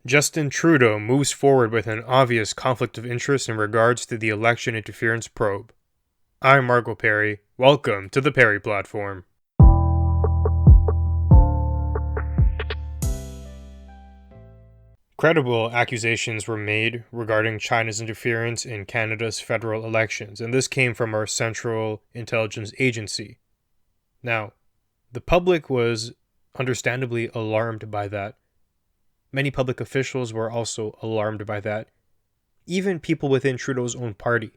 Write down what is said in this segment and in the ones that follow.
Justin Trudeau moves forward with an obvious conflict of interest in regards to the election interference probe. I'm Marco Perry. Welcome to the Perry Platform. Credible accusations were made regarding China's interference in Canada's federal elections, and this came from our Central Intelligence Agency. Now, the public was understandably alarmed by that. Many public officials were also alarmed by that. Even people within Trudeau's own party,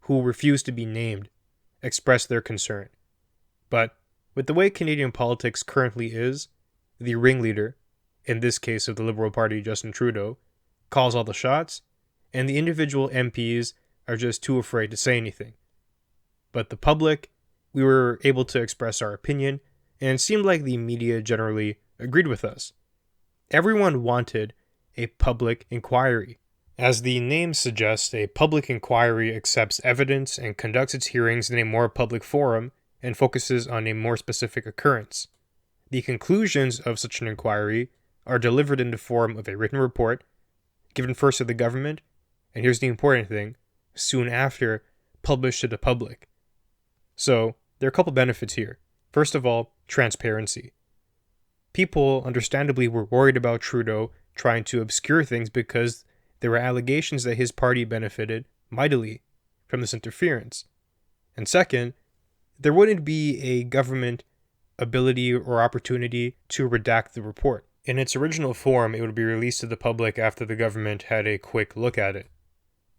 who refused to be named, expressed their concern. But with the way Canadian politics currently is, the ringleader, in this case of the Liberal Party, Justin Trudeau, calls all the shots, and the individual MPs are just too afraid to say anything. But the public, we were able to express our opinion, and it seemed like the media generally agreed with us. Everyone wanted a public inquiry. As the name suggests, a public inquiry accepts evidence and conducts its hearings in a more public forum and focuses on a more specific occurrence. The conclusions of such an inquiry are delivered in the form of a written report, given first to the government, and here's the important thing, soon after, published to the public. So, there are a couple benefits here. First of all, transparency. People, understandably, were worried about Trudeau trying to obscure things because there were allegations that his party benefited mightily from this interference. And second, there wouldn't be a government ability or opportunity to redact the report. In its original form, it would be released to the public after the government had a quick look at it.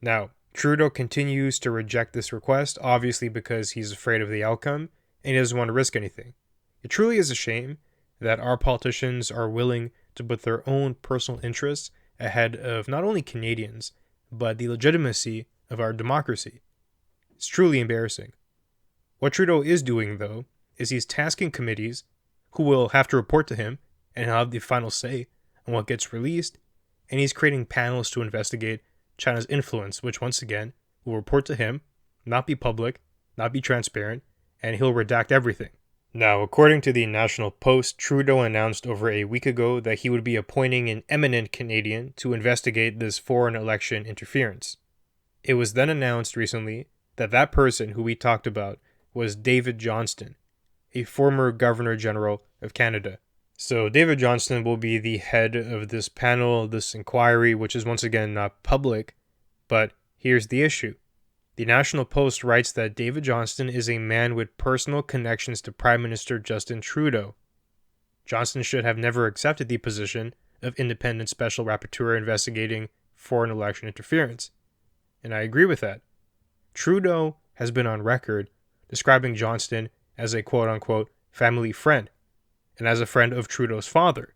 Now, Trudeau continues to reject this request, obviously because he's afraid of the outcome and he doesn't want to risk anything. It truly is a shame that our politicians are willing to put their own personal interests ahead of not only Canadians, but the legitimacy of our democracy. It's truly embarrassing. What Trudeau is doing, though, is he's tasking committees who will have to report to him and he'll have the final say on what gets released, and he's creating panels to investigate China's influence, which once again will report to him, not be public, not be transparent, and he'll redact everything. Now, according to the National Post, Trudeau announced over a week ago that he would be appointing an eminent Canadian to investigate this foreign election interference. It was then announced recently that that person who we talked about was David Johnston, a former Governor General of Canada. So David Johnston will be the head of this panel, this inquiry, which is once again not public, but here's the issue. The National Post writes that David Johnston is a man with personal connections to Prime Minister Justin Trudeau. Johnston should have never accepted the position of independent special rapporteur investigating foreign election interference. And I agree with that. Trudeau has been on record describing Johnston as a quote-unquote family friend, and as a friend of Trudeau's father.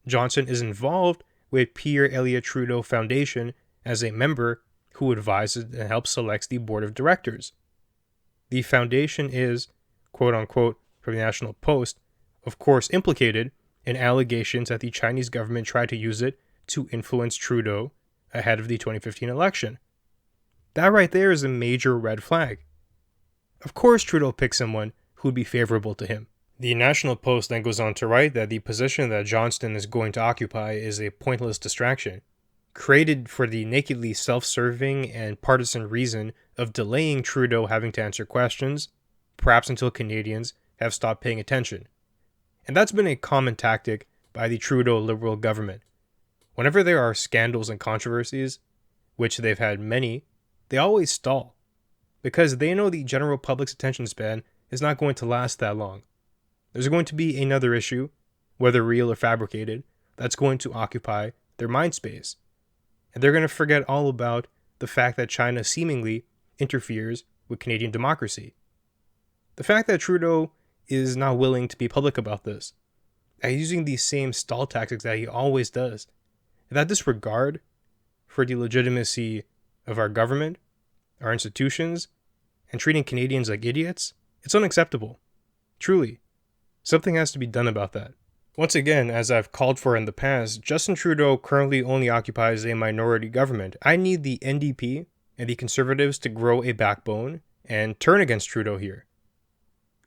Johnston is involved with Pierre Elliott Trudeau Foundation as a member who advises and helps select the board of directors. The foundation is, quote-unquote, from the National Post, of course implicated in allegations that the Chinese government tried to use it to influence Trudeau ahead of the 2015 election. That right there is a major red flag. Of course Trudeau picked someone who would be favorable to him. The National Post then goes on to write that the position that Johnston is going to occupy is a pointless distraction, created for the nakedly self-serving and partisan reason of delaying Trudeau having to answer questions, perhaps until Canadians have stopped paying attention. And that's been a common tactic by the Trudeau Liberal government. Whenever there are scandals and controversies, which they've had many, they always stall, because they know the general public's attention span is not going to last that long. There's going to be another issue, whether real or fabricated, that's going to occupy their mind space. And they're going to forget all about the fact that China seemingly interferes with Canadian democracy. The fact that Trudeau is not willing to be public about this, and using these same stall tactics that he always does, and that disregard for the legitimacy of our government, our institutions, and treating Canadians like idiots, it's unacceptable. Truly. Something has to be done about that. Once again, as I've called for in the past, Justin Trudeau currently only occupies a minority government. I need the NDP and the Conservatives to grow a backbone and turn against Trudeau here.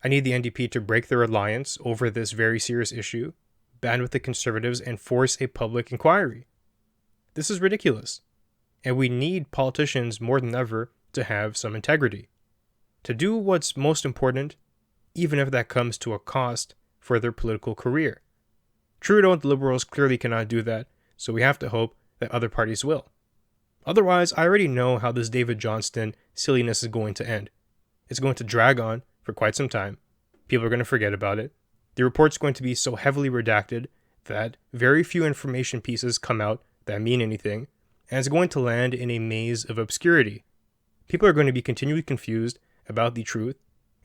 I need the NDP to break their alliance over this very serious issue, band with the Conservatives, and force a public inquiry. This is ridiculous. And we need politicians more than ever to have some integrity, to do what's most important, even if that comes to a cost for their political career. Trudeau and the Liberals clearly cannot do that, so we have to hope that other parties will. Otherwise, I already know how this David Johnston silliness is going to end. It's going to drag on for quite some time. People are going to forget about it. The report's going to be so heavily redacted that very few information pieces come out that mean anything, and it's going to land in a maze of obscurity. People are going to be continually confused about the truth,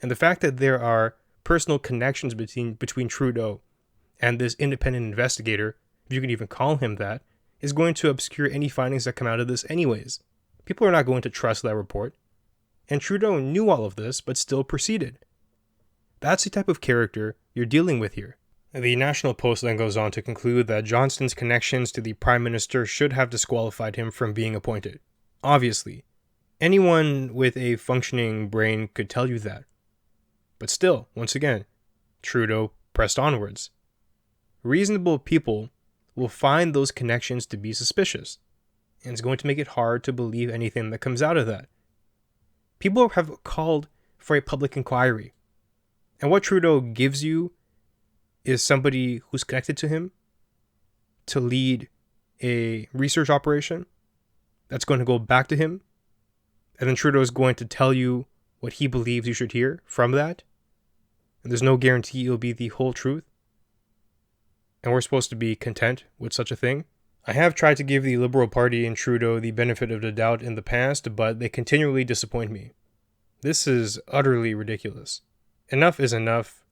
and the fact that there are personal connections between Trudeau and this independent investigator, if you can even call him that, is going to obscure any findings that come out of this anyways. People are not going to trust that report. And Trudeau knew all of this, but still proceeded. That's the type of character you're dealing with here. The National Post then goes on to conclude that Johnston's connections to the Prime Minister should have disqualified him from being appointed. Obviously, anyone with a functioning brain could tell you that. But still, once again, Trudeau pressed onwards. Reasonable people will find those connections to be suspicious, and it's going to make it hard to believe anything that comes out of that. People have called for a public inquiry, and what Trudeau gives you is somebody who's connected to him to lead a research operation that's going to go back to him, and then Trudeau is going to tell you what he believes you should hear from that, and there's no guarantee it'll be the whole truth. And we're supposed to be content with such a thing. I have tried to give the Liberal Party and Trudeau the benefit of the doubt in the past, but they continually disappoint me. This is utterly ridiculous. Enough is enough.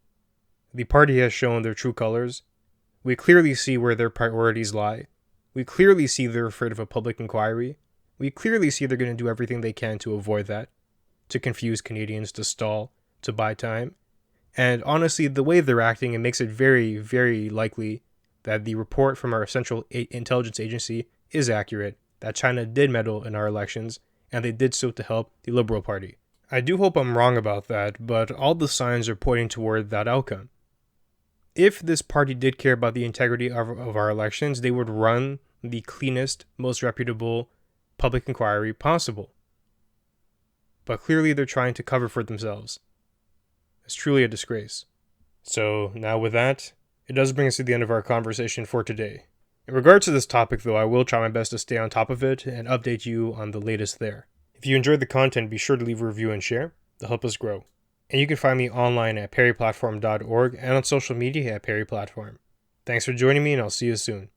The party has shown their true colors. We clearly see where their priorities lie. We clearly see they're afraid of a public inquiry. We clearly see they're going to do everything they can to avoid that, to confuse Canadians, to stall, to buy time. And honestly, the way they're acting, it makes it very, very likely that the report from our Central Intelligence Agency is accurate, that China did meddle in our elections, and they did so to help the Liberal Party. I do hope I'm wrong about that, but all the signs are pointing toward that outcome. If this party did care about the integrity of our elections, they would run the cleanest, most reputable public inquiry possible. But clearly they're trying to cover for themselves. It's truly a disgrace. So now with that, it does bring us to the end of our conversation for today. In regards to this topic though, I will try my best to stay on top of it and update you on the latest there. If you enjoyed the content, be sure to leave a review and share. They'll help us grow. And you can find me online at perryplatform.org and on social media at perryplatform. Thanks for joining me, and I'll see you soon.